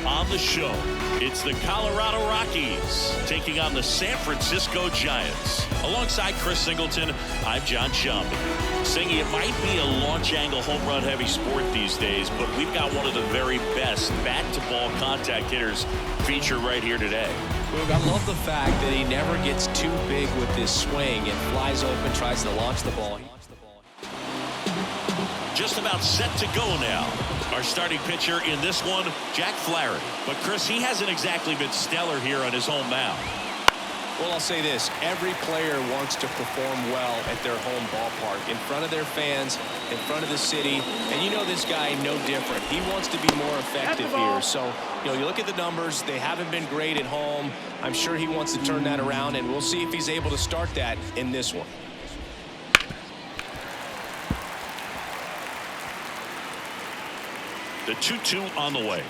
On the show, it's the Colorado Rockies taking on the San Francisco Giants. Alongside Chris Singleton, I'm John Shelby. Singy, it might be a launch angle home run heavy sport these days, but we've got one of the very best bat-to-ball contact hitters featured right here today. Look, I love the fact that he never gets too big with his swing and flies open, tries to launch the ball. Just about set to go now. Our starting pitcher in this one, Jack Flaherty. But Chris, he hasn't exactly been stellar here on his home mound. Well, I'll say this. Every player wants to perform well at their home ballpark, in front of their fans, in front of the city. And you know this guy no different. He wants to be more effective here. So, you look at the numbers. They haven't been great at home. I'm sure he wants to turn that around, and we'll see if he's able to start that in this one. The 2-2 on the way.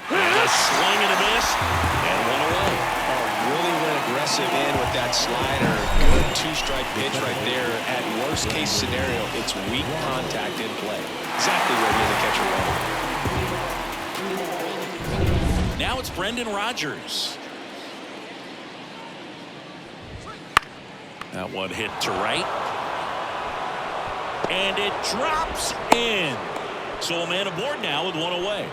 And a swing and a miss, and one away. Oh, really went aggressive in with that slider. Good two-strike pitch right there. At worst-case scenario, it's weak contact in play. Exactly where the catcher wanted. Now it's Brendan Rodgers. That one hit to right. And it drops in. So a man aboard now with one away.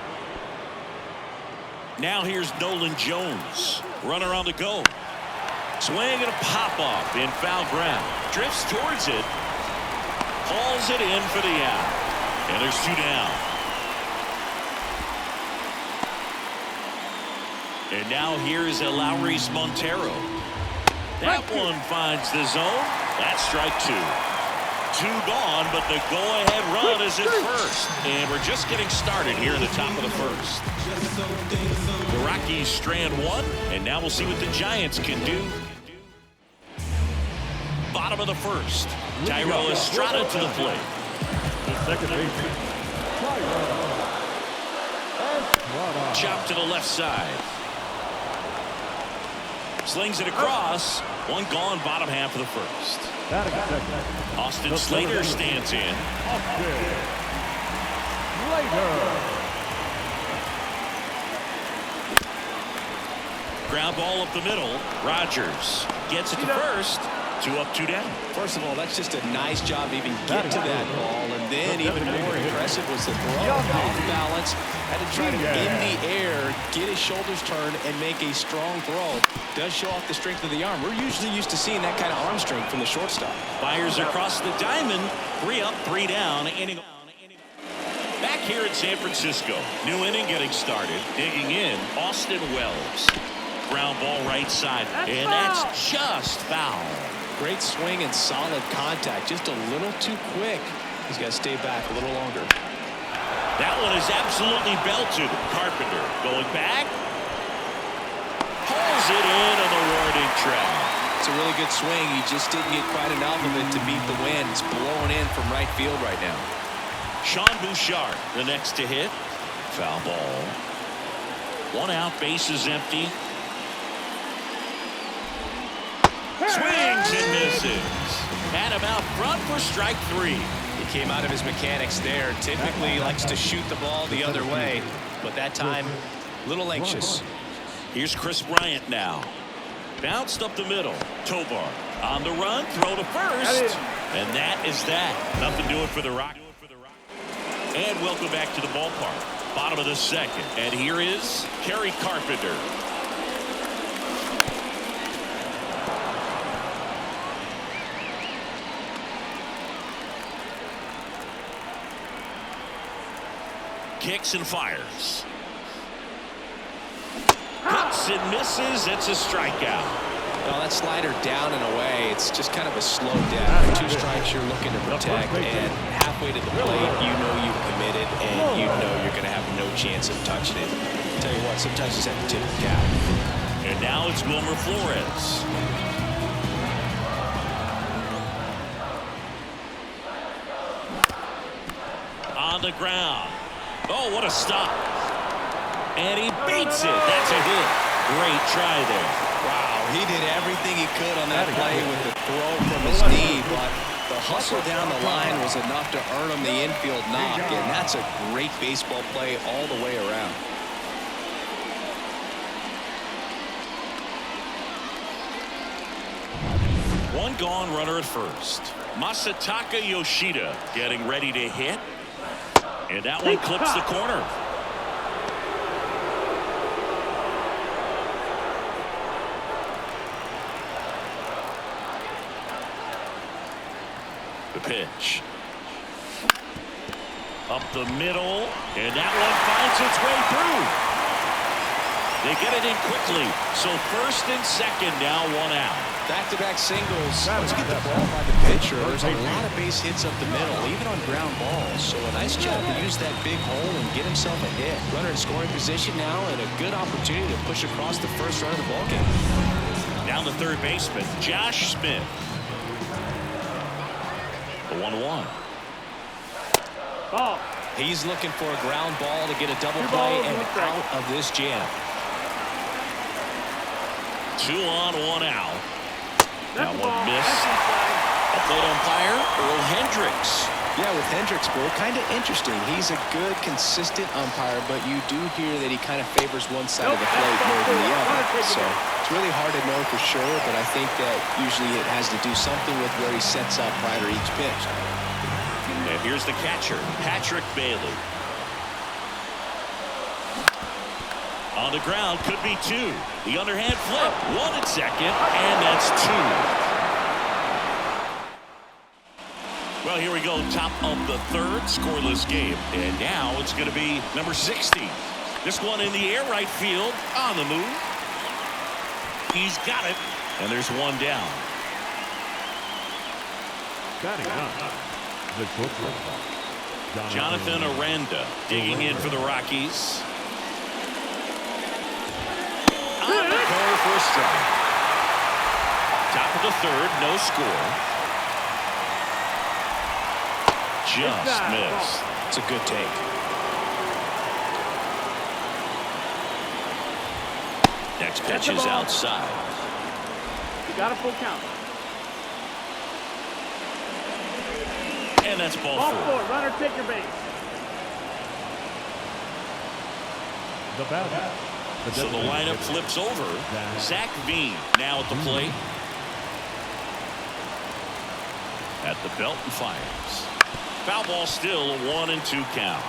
Now here's Nolan Jones. Runner on the go. Swing and a pop-off in foul ground. Drifts towards it. Hauls it in for the out. And there's two down. And now here's Elauris Montero. That one finds the zone. That's strike two. Two gone, but the go-ahead run is at first. And we're just getting started here in the top of the first. The Rockies strand one, and now we'll see what the Giants can do. Bottom of the first. Thairo Estrada to the plate. Chop to the left side. Slings it across. One gone, bottom half of the first. Austin Slater stands in. Ground ball up the middle. Rodgers gets it to first. Two up, two down. First of all, that's just a nice job to even get to that ball. And then even more impressive was the throw. Off balance. Had to try to in the air, get his shoulders turned, and make a strong throw. Does show off the strength of the arm. We're usually used to seeing that kind of arm strength from the shortstop. Fires across the diamond. 3 up, 3 down. Back here in San Francisco. New inning getting started. Digging in, Austin Wells. Ground ball right side. And that's just foul. Great swing and solid contact. Just a little too quick. He's got to stay back a little longer. That one is absolutely belted. Carpenter going back. Pulls it in on the warning track. It's a really good swing. He just didn't get quite enough of it to beat the wind. It's blowing in from right field right now. Sean Bouchard, the next to hit. Foul ball. One out, bases empty. Swings and misses. Had him out front for strike 3. He came out of his mechanics there. Typically likes to shoot the ball the other way, but that time a little anxious. Here's Chris Bryant now. Bounced up the middle. Tovar on the run, throw to first. And that is that. Nothing doing for the Rockies. And welcome back to the ballpark. Bottom of the second. And here is Kerry Carpenter. Kicks and fires. Hits and misses. It's a strikeout. Well, that slider down and away, it's just kind of a slow down. 2 strikes you're looking to protect, and halfway to the plate, you know you've committed, and you know you're going to have no chance of touching it. I'll tell you what, sometimes you just have to tip the cap. And now it's Wilmer Flores. On the ground. Oh, what a stop. And he beats it. That's a hit. Great try there. Wow, he did everything he could on that play with the throw from his knee, but The hustle down the line was enough to earn him the infield knock, and that's a great baseball play all the way around. One gone, runner at first. Masataka Yoshida getting ready to hit. And that one clips the corner. The pitch. Up the middle. And that one finds its way through. They get it in quickly. So first and second now, one out. Back-to-back singles. Let's get the ball by the pitcher. There's a lot of base hits up the middle, even on ground balls. So a nice job to use that big hole and get himself a hit. Runner in scoring position now, and a good opportunity to push across the first run of the ballgame. Down the third baseman, Josh Smith. The 1-1. Ball. He's looking for a ground ball to get a double play and out of this jam. 2 on, 1 out. That one missed. A plate umpire, Earl Hendricks. Yeah, with Hendricks, Bo, kind of interesting. He's a good, consistent umpire, but you do hear that he kind of favors one side of the plate more than the other. So it's really hard to know for sure, but I think that usually it has to do something with where he sets up prior to each pitch. And here's the catcher, Patrick Bailey. On the ground, could be 2. The underhand flip, 1 at second, and that's 2. Well, here we go, top of the third, scoreless game. And now it's going to be number 60. This one in the air, right field, on the move. He's got it, and there's one down. Jonathan Aranda digging in for the Rockies. On the corner for a strike. Top of the third, no score. Just missed. It's a good take. Next pitch is outside. You got a full count. And that's ball Ball 4. 4. Runner, take your base. The batter. So the lineup flips over. Zach Veen now at the plate. At the belt and fires. Foul ball still, a 1-2 count.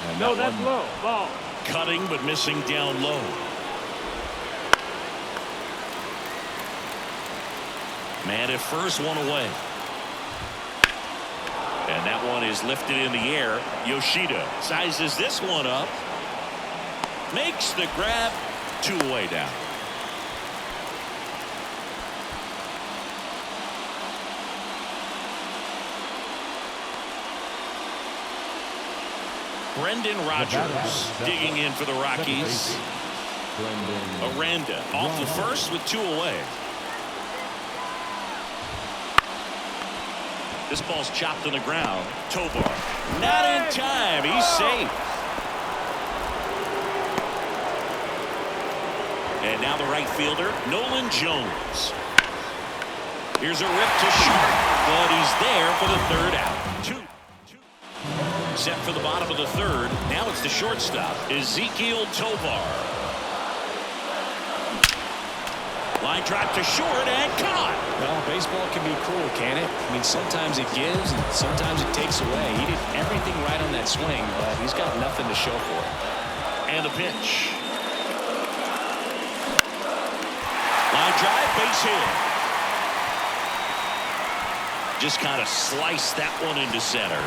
And No, that that's one low. Ball. cutting but missing down low. Man at first, one away. And that one is lifted in the air. Yoshida sizes this one up. Makes the grab, 2 away down. Brendan Rodgers digging in for the Rockies. Aranda off the first with 2 away. This ball's chopped on the ground. Tovar not in time. He's safe. And now the right fielder, Nolan Jones. Here's a rip to short, but he's there for the 3rd out. 2. Set for the bottom of the 3rd. Now it's the shortstop, Ezekiel Tovar. Line drive to short and caught. Well, baseball can be cruel, can it? I mean, sometimes it gives and sometimes it takes away. He did everything right on that swing, but he's got nothing to show for it. And the pitch. Line drive, base hit. Just kind of sliced that one into center.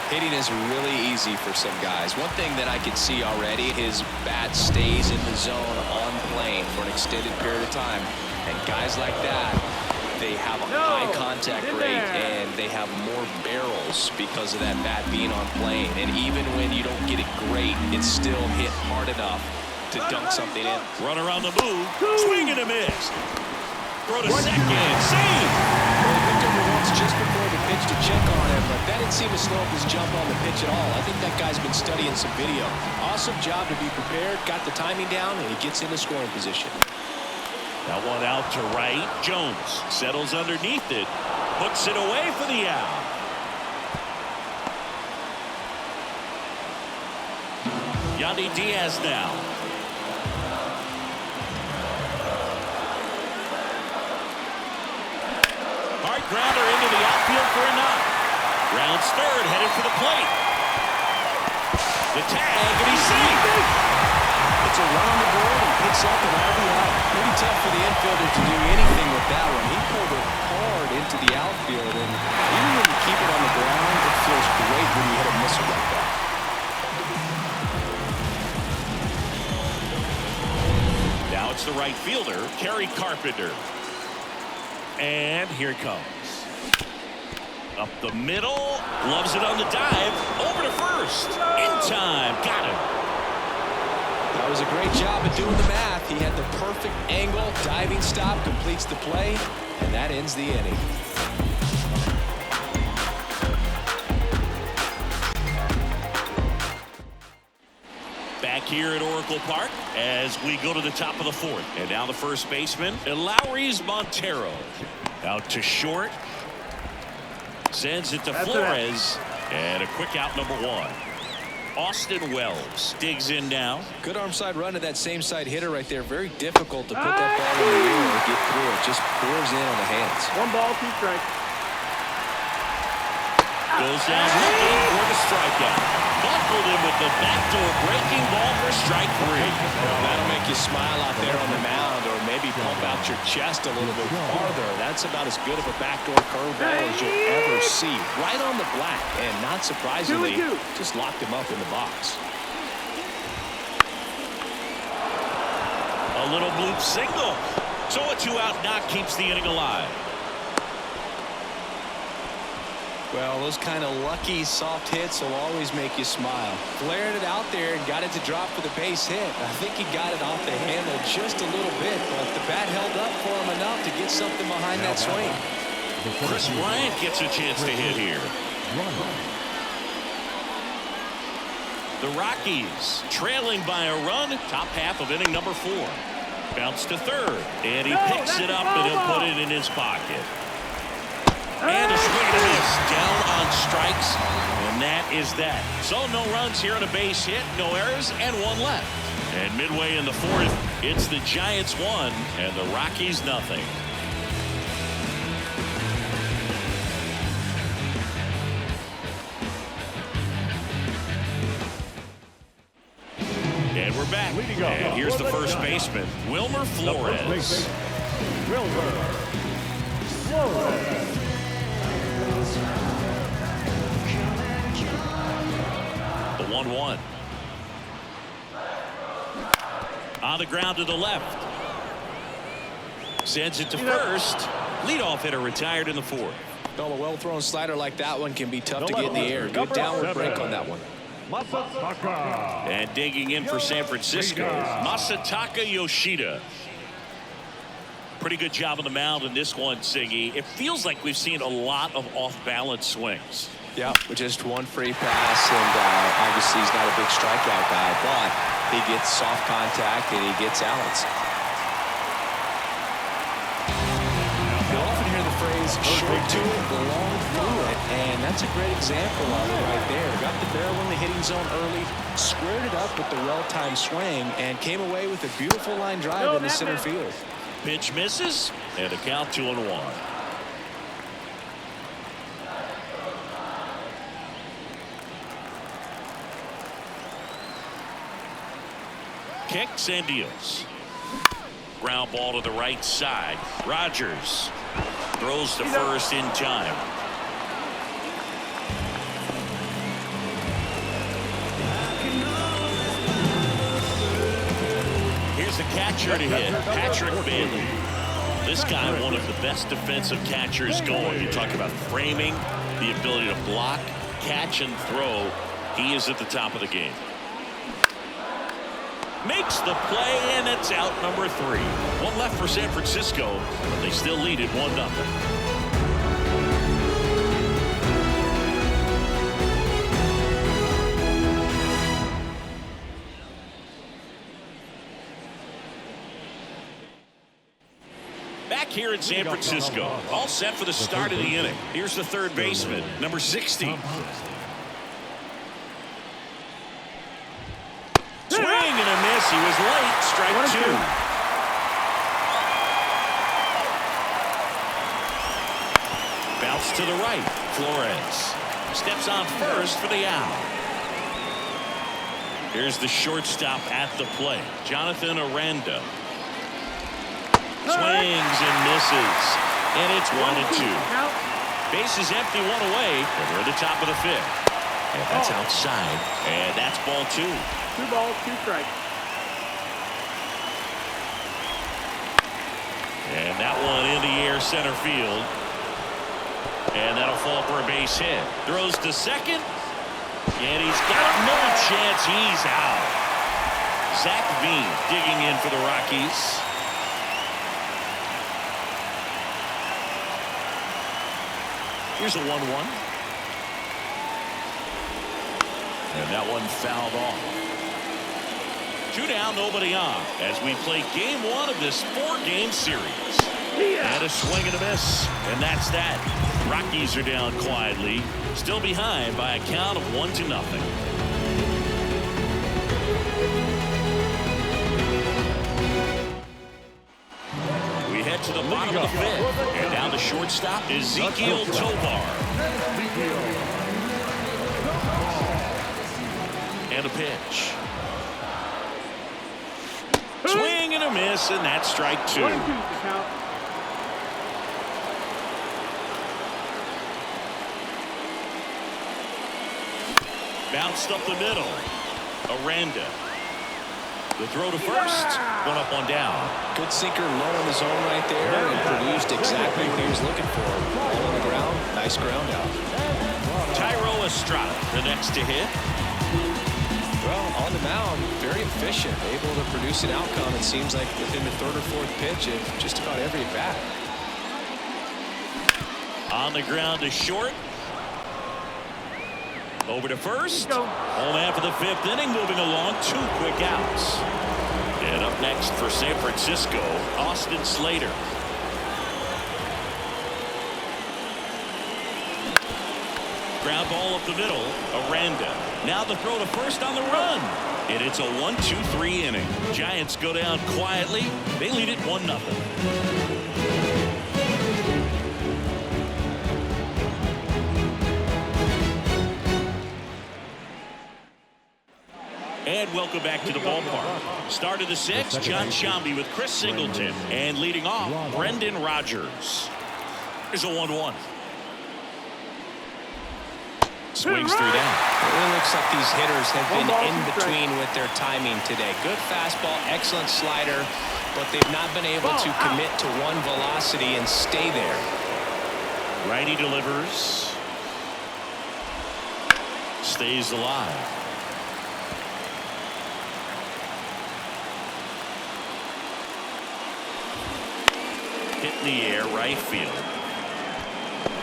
Hitting is really easy for some guys. One thing that I can see already, his bat stays in the zone on plane for an extended period of time. And guys like that, they have a high contact rate and they have more barrels because of that bat being on plane. And even when you don't get it great, it's still hit hard enough to dunk something in. Runner on the move, swing and a miss. Throw to second, save. Well, he picked over once just before the pitch to check on him, but that didn't seem to slow up his jump on the pitch at all. I think that guy's been studying some video. Awesome job to be prepared, got the timing down, and he gets into scoring position. That one out to right. Jones settles underneath it. Puts it away for the out. Yandy Diaz now. Hard grounder into the outfield for a knock. Rounds third, headed for the plate. The tag, and he's safe. It's a run on the board and picks up an RBI. Pretty tough for the infielder to do anything with that one. He pulled it hard into the outfield, and even when you keep it on the ground, it feels great when you hit a missile like that. Now it's the right fielder, Kerry Carpenter. And here it comes. Up the middle, loves it on the dive, over to first. In time, got him. That was a great job of doing the math. He had the perfect angle, diving stop, completes the play, and that ends the inning. Back here at Oracle Park as we go to the top of the fourth. And now the first baseman, Lowry's Montero. Out to short. Sends it to Flores. And a quick out, number one. Austin Wells digs in now. Good arm side run to that same side hitter right there. Very difficult to put that ball in the air and get through it. Just pours in on the hands. 1 ball, 2 strikes. Goes down looking for the strikeout. Buckled him with the backdoor breaking ball for strike 3. Well, that'll make you smile out there on the mound, or maybe pump out your chest a little bit farther. That's about as good of a backdoor curveball as you'll ever see. Right on the black, and not surprisingly, just locked him up in the box. A little bloop single. So a 2-out knock keeps the inning alive. Well, those kind of lucky soft hits will always make you smile. Flared it out there and got it to drop for the base hit. I think he got it off the handle just a little bit, but the bat held up for him enough to get something behind that swing. Chris Bryant gets a chance to hit here. The Rockies trailing by a run. Top half of inning number 4. Bounce to third, and he picks it up and he'll put it in his pocket. And a swing and a miss. Down on strikes, and that is that. So no runs here on a base hit, no errors, and 1 left. And midway in the 4th, it's the Giants 1 and the Rockies nothing. And we're back. And here's the first baseman, Wilmer Flores. Wilmer Flores. The 1-1. On the ground to the left. Sends it to first. Leadoff hitter retired in the 4th. Well, a well-thrown slider like that one can be tough to get in the air. Good downward break on that one. Masataka. And digging in for San Francisco, Masataka Yoshida. Pretty good job on the mound in this one, Siggy. It feels like we've seen a lot of off-balance swings. Yeah, with just one free pass, and obviously he's not a big strikeout guy, but he gets soft contact and he gets outs. You'll often hear the phrase short to it, long through it, and that's a great example of it right there. Got the barrel in the hitting zone early, squared it up with the well-timed swing, and came away with a beautiful line drive in the center field. Pitch misses, and a count 2-1. Kicks and deals. Ground ball to the right side. Rogers throws to first in time. Here's the catcher to hit, Patrick Bailey. This guy, one of the best defensive catchers going. You talk about framing, the ability to block, catch, and throw. He is at the top of the game. Makes the play, and it's out number 3. 1 left for San Francisco, but they still lead it 1-0. in San Francisco. All set for the start of the inning. Here's the third baseman, number 60. Swing and a miss. He was late. Strike 2. Bounce to the right. Flores steps on first for the out. Here's the shortstop at the plate, Jonathan Aranda. Swings and misses, and it's 1-2. Bases empty, one away, and we're at the top of the fifth. And that's outside, and that's ball 2. 2 balls, 2 strikes. And that one in the air center field. And that'll fall for a base hit. Throws to second. And he's got no chance. He's out. Zach Veen digging in for the Rockies. Here's a 1-1. And that one fouled off. 2 down, nobody on, as we play game 1 of this 4-game series. And a swing and a miss. And that's that. Rockies are down quietly, still behind by a count of 1-0. We head to the bottom of the fifth. And down the shortstop is Ezekiel Tovar. And a pitch. Swing and a miss, and that's strike 2. 1-2 to count. Bounced up the middle. Aranda. The throw to first. 1 up, 1 down. Good sinker low in the zone right there, and produced exactly what he was looking for. Ball on the ground. Nice ground out. Tyro Estrada, the next to hit. Well, on the mound, very efficient, able to produce an outcome, it seems like, within the 3rd or 4th pitch of just about every at bat. On the ground to short. Over to first. Home after the 5th inning, moving along. 2 quick outs. And up next for San Francisco, Austin Slater. Ground ball up the middle. Aranda. Now the throw to first on the run. And it's a 1-2-3 inning. Giants go down quietly. They lead it 1-0. And welcome back to the ballpark. Start of the 6th, John Shambi with Chris Singleton. And leading off, Brendan Rodgers. Here's a 1-1. Swings 3 down. It really looks like these hitters have been in between with their timing today. Good fastball, excellent slider, but they've not been able to commit to one velocity and stay there. Righty delivers. Stays alive. Hit in the air, right field.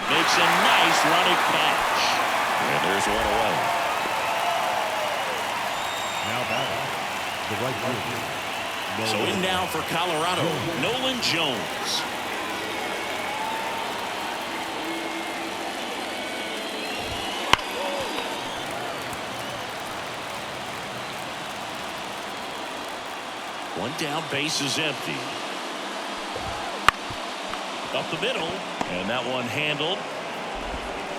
Makes a nice running catch. And there's 1 away. Now batting, the right fielder. So in now for Colorado, Nolan Jones. One down, base is empty. Up the middle, and that one handled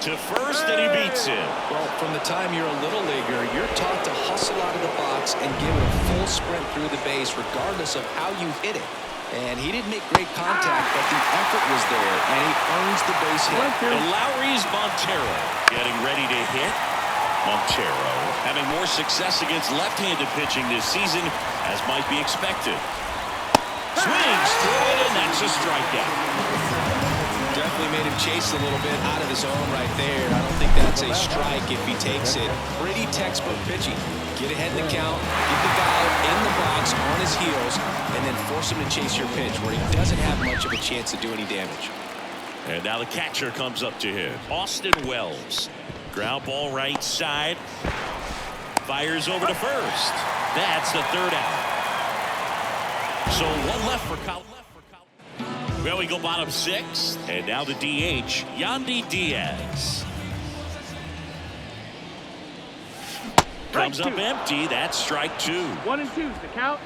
to first, and he beats it. Well, from the time you're a little leaguer, you're taught to hustle out of the box and give it a full sprint through the base, regardless of how you hit it. And he didn't make great contact, but the effort was there, and he earns the base hit. And Lowry's Montero getting ready to hit. Montero having more success against left-handed pitching this season, as might be expected. Swings through it, and that's a strikeout. Definitely made him chase a little bit out of the zone right there. I don't think that's a strike if he takes it. Pretty textbook pitching. Get ahead in the count, get the guy in the box on his heels, and then force him to chase your pitch where he doesn't have much of a chance to do any damage. And now the catcher comes up to him, Austin Wells. Ground ball right side. Fires over to first. That's the 3rd out. So 1 left for Colorado. Well, we go bottom 6, and now the DH, Yandy Diaz. Comes up empty. That's strike 2. 1 and 2's the count.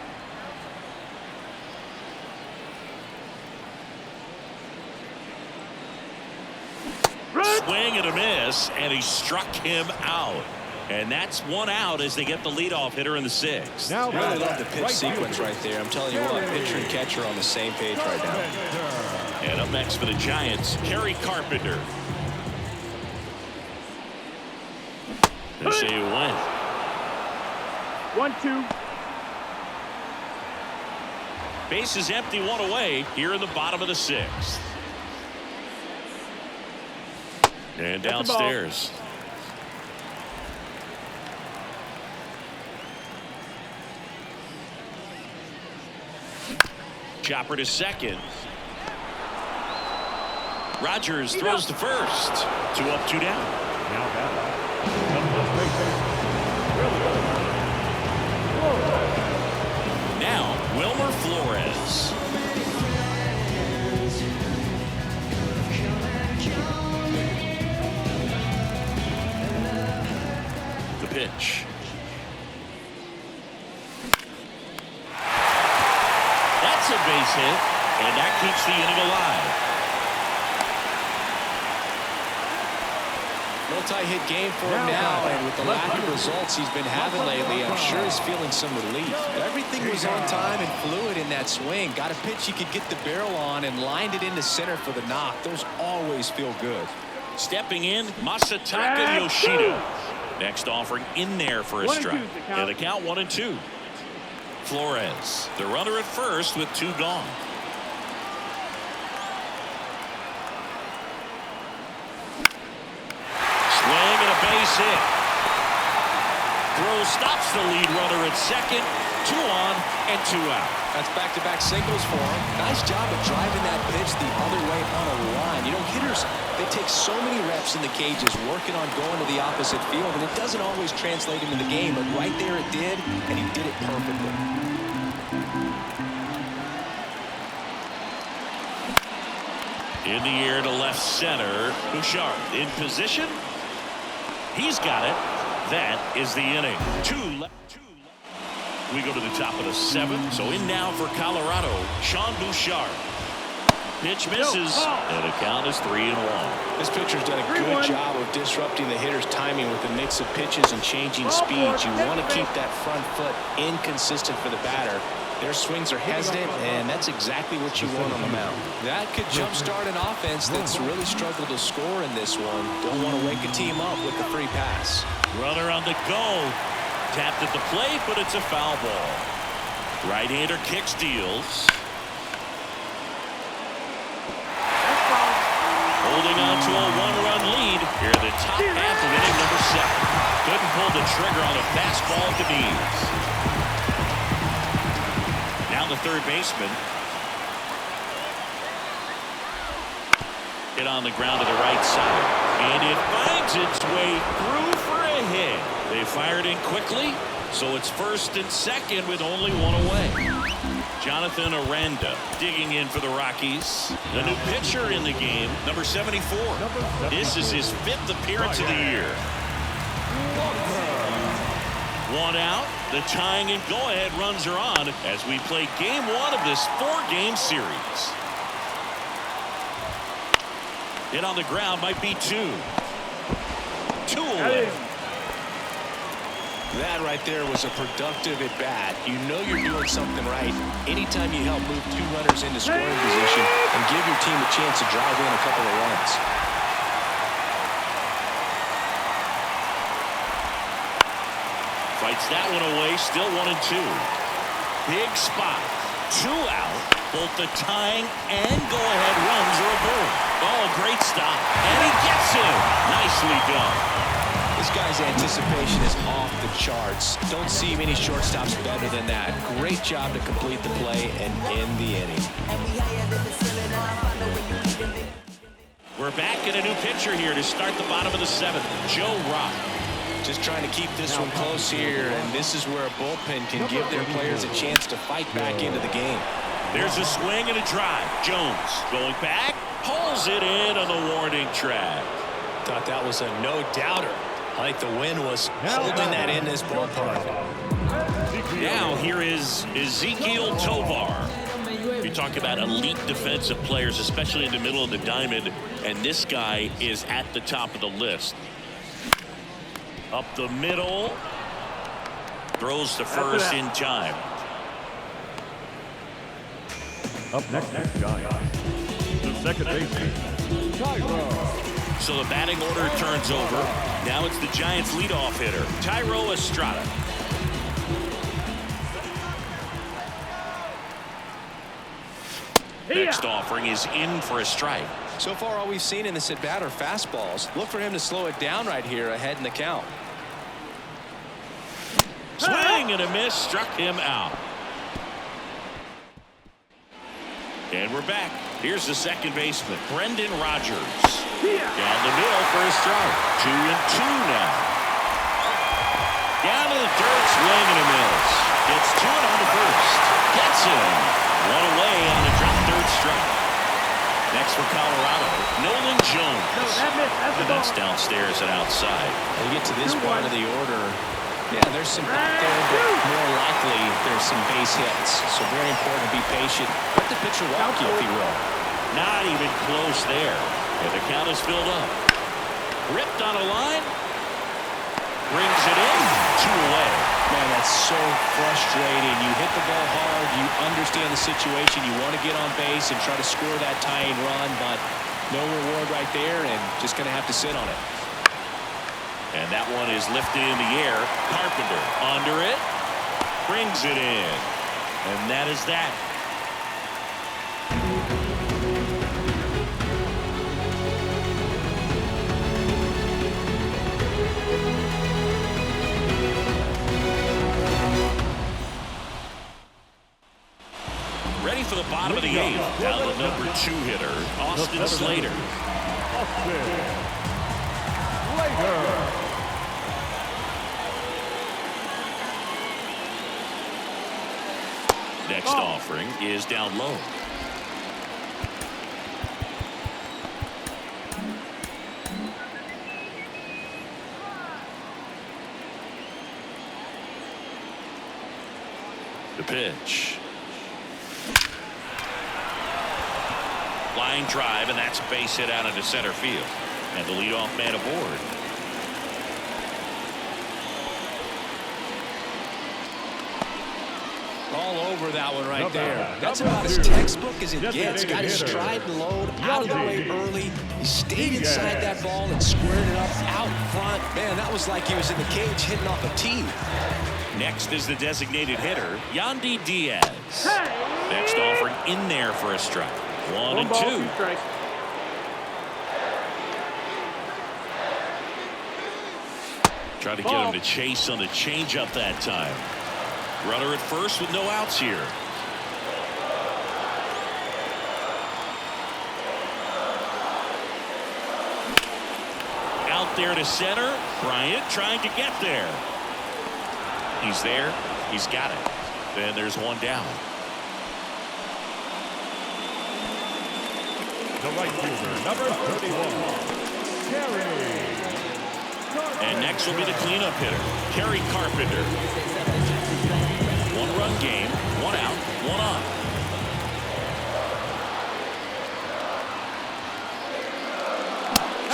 Swing and a miss, and he struck him out. And that's 1 out as they get the leadoff hitter in the 6th. Now, really love the pitch sequence right there. I'm telling you what, pitcher and catcher on the same page right now. And up next for the Giants, Kerry Carpenter. They say he went. 1-2. Base is empty, 1 away here in the bottom of the 6th. And downstairs. Chopper to second. Rogers throws to first. 2 up, 2 down. Now batting. Now Wilmer Flores. The pitch. That's a base hit, and that keeps the inning alive. Multi-hit game for him now, and with the lack of results he's been having lately, I'm sure he's feeling some relief. Everything was on time and fluid in that swing. Got a pitch he could get the barrel on and lined it into center for the knock. Those always feel good. Stepping in, Masataka Yoshida. Next offering in there for a 1 and 2's strike. the count. And the count 1 and 2. Flores, the runner at first with 2 gone. Swing and a base hit. Throw stops the lead runner at second. 2 on and 2 out. That's back-to-back singles for him. Nice job of driving that pitch the other way on a line. You know, hitters, they take so many reps in the cages working on going to the opposite field, and it doesn't always translate into the game, but right there it did, and he did it perfectly. In the air to left center. Bouchard in position. He's got it. That is the inning. 2 left. We go to the top of the 7th. So in now for Colorado, Sean Bouchard. Pitch misses, and the count is 3-1. This pitcher's done a good job of disrupting the hitter's timing with a mix of pitches and changing speeds. You want to keep that front foot inconsistent for the batter. Their swings are hesitant, and that's exactly what you want on the mound. That could jumpstart an offense that's really struggled to score in this one. Don't want to wake a team up with the free pass. Runner on the go. Tapped at the plate, but it's a foul ball. Right-hander kicks, deals. Holding on to a 1-run lead here in the top half of inning number 7. Couldn't pull the trigger on a fastball at the knees. Now the third baseman. Hit on the ground to the right side. And it finds its way through for a hit. They fired in quickly, so it's first and second with only 1 away. Jonathan Aranda digging in for the Rockies. The new pitcher in the game, number 74. This is his 5th appearance of the year. 1 out. The tying and go-ahead runs are on as we play game 1 of this 4-game series. Hit on the ground might be 2. 2 away. That right there was a productive at-bat. You know you're doing something right anytime you help move 2 runners into scoring position and give your team a chance to drive in a couple of runs. Fights that one away, still 1 and 2. Big spot. 2 out. Both the tying and go-ahead runs are aboard. Oh, great stop. And he gets him. Nicely done. This guy's anticipation is off the charts. Don't see many shortstops better than that. Great job to complete the play and end the inning. We're back in a new pitcher here to start the bottom of the 7th. Joe Rock. Just trying to keep this one close here, and this is where a bullpen can give their players a chance to fight back into the game. There's a swing and a drive. Jones going back, pulls it in on the warning track. Thought that was a no-doubter. I think the wind was holding that in this ballpark. Now here is Ezekiel Tovar. You talk about elite defensive players, especially in the middle of the diamond, and this guy is at the top of the list. Up the middle. Throws to first in time. Up next, Giants. The second baseman, Tyro. So the batting order turns over. Now it's the Giants' leadoff hitter, Tyro Estrada. Next offering is in for a strike. So far, all we've seen in this at-bat are fastballs. Look for him to slow it down right here ahead in the count. Swing and a miss, struck him out. And we're back. Here's the second baseman, Brendan Rodgers. Down the middle for a strike. 2-2 now. Down to the dirt, swing and a miss. Gets to it on the first. Gets him. One away on the drop third strike. Next for Colorado, Nolan Jones. And that's downstairs and outside. When you get to this part of the order, yeah, there's some out there, but more likely there's some base hits. So very important to be patient. Let the pitcher walk you, if he will. Not even close there. And the count is filled up. Ripped on a line. Brings it in. 2 away. Man, that's so frustrating. You hit the ball hard. You understand the situation. You want to get on base and try to score that tying run, but no reward right there, and just going to have to sit on it. And that one is lifted in the air. Carpenter under it. Brings it in. And that is that. Ready for the bottom of the 8th. Now the number 2 hitter, Austin Slater. Next offering is down low. The pitch. Line drive, and that's a base hit out into center field. And the leadoff man aboard. All over that one right there. That's about as textbook as it gets. Got his stride and load out of the way early. He stayed inside that ball and squared it up out front. Man, that was like he was in the cage hitting off a tee. Next is the designated hitter, Yandy Diaz. Next offering in there for a strike. 1 and 2. Try to get him to chase on the changeup that time. Runner at first with no outs here. Out there to center. Bryant trying to get there. He's there. He's got it. Then there's one down. The right fielder, number 31, Kerry. And next will be the cleanup hitter, Kerry Carpenter. 1-run game, 1 out, 1 on.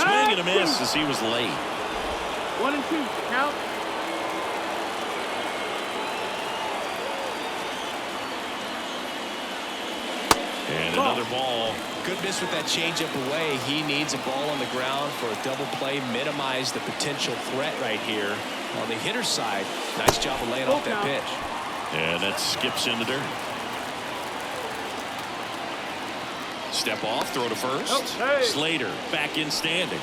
Swing and a miss as he was late. 1 and 2, count. And another ball. Good miss with that changeup away. He needs a ball on the ground for a double play. Minimize the potential threat right here. On the hitter's side, nice job of laying off that pitch. And that skips in the dirt. Step off, throw to first. Slater back in standing.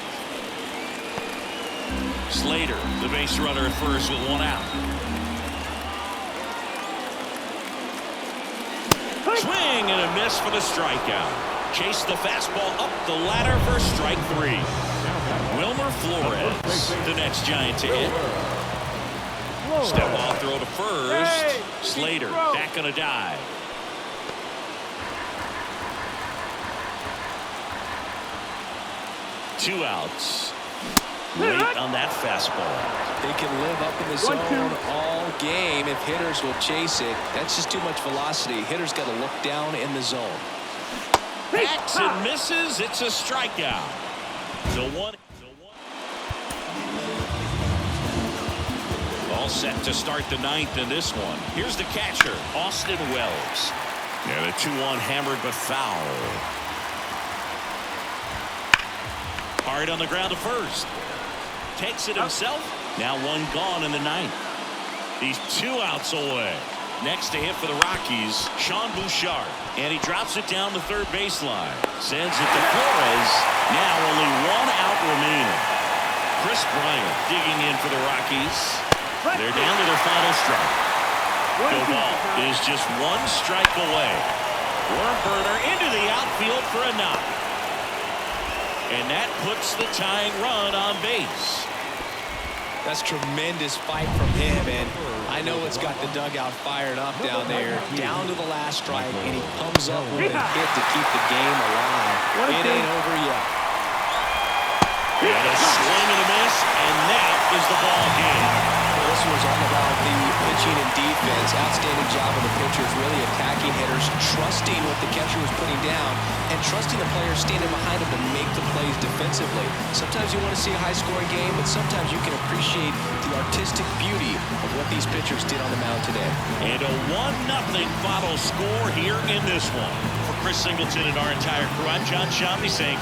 Slater, the base runner at first with 1 out. Swing and a miss for the strikeout. Chase the fastball up the ladder for strike 3. Wilmer Flores, the next Giant to hit. Step off, throw to first. Slater back on a dive. 2 outs. Late on that fastball. They can live up in the zone all game if hitters will chase it. That's just too much velocity. Hitters got to look down in the zone. Hacks and misses. It's a strikeout. So one. All set to start the 9th in this one. Here's the catcher, Austin Wells. And a 2-1 hammered but foul. Hard on the ground to first. Takes it himself. Now 1 gone in the 9th. He's 2 outs away. Next to hit for the Rockies, Sean Bouchard. And he drops it down the third baseline. Sends it to Flores. Now only 1 out remaining. Chris Bryant digging in for the Rockies. They're down to their final strike. Ball is just 1 strike away. Worm burner into the outfield for a knock. And that puts the tying run on base. That's tremendous fight from him, and I know it's got the dugout fired up down there. Down to the last strike, and he comes up with a hit to keep the game alive. It ain't over yet. And a swing and a miss, and that is the ball game. Well, this was all about the pitching and defense. Outstanding job of the pitchers, really attacking hitters, trusting what the catcher was putting down, and trusting the players standing behind him to make the plays defensively. Sometimes you want to see a high-scoring game, but sometimes you can appreciate the artistic beauty of what these pitchers did on the mound today. And a 1-0 final score here in this one. For Chris Singleton and our entire crew, I'm John Shammy saying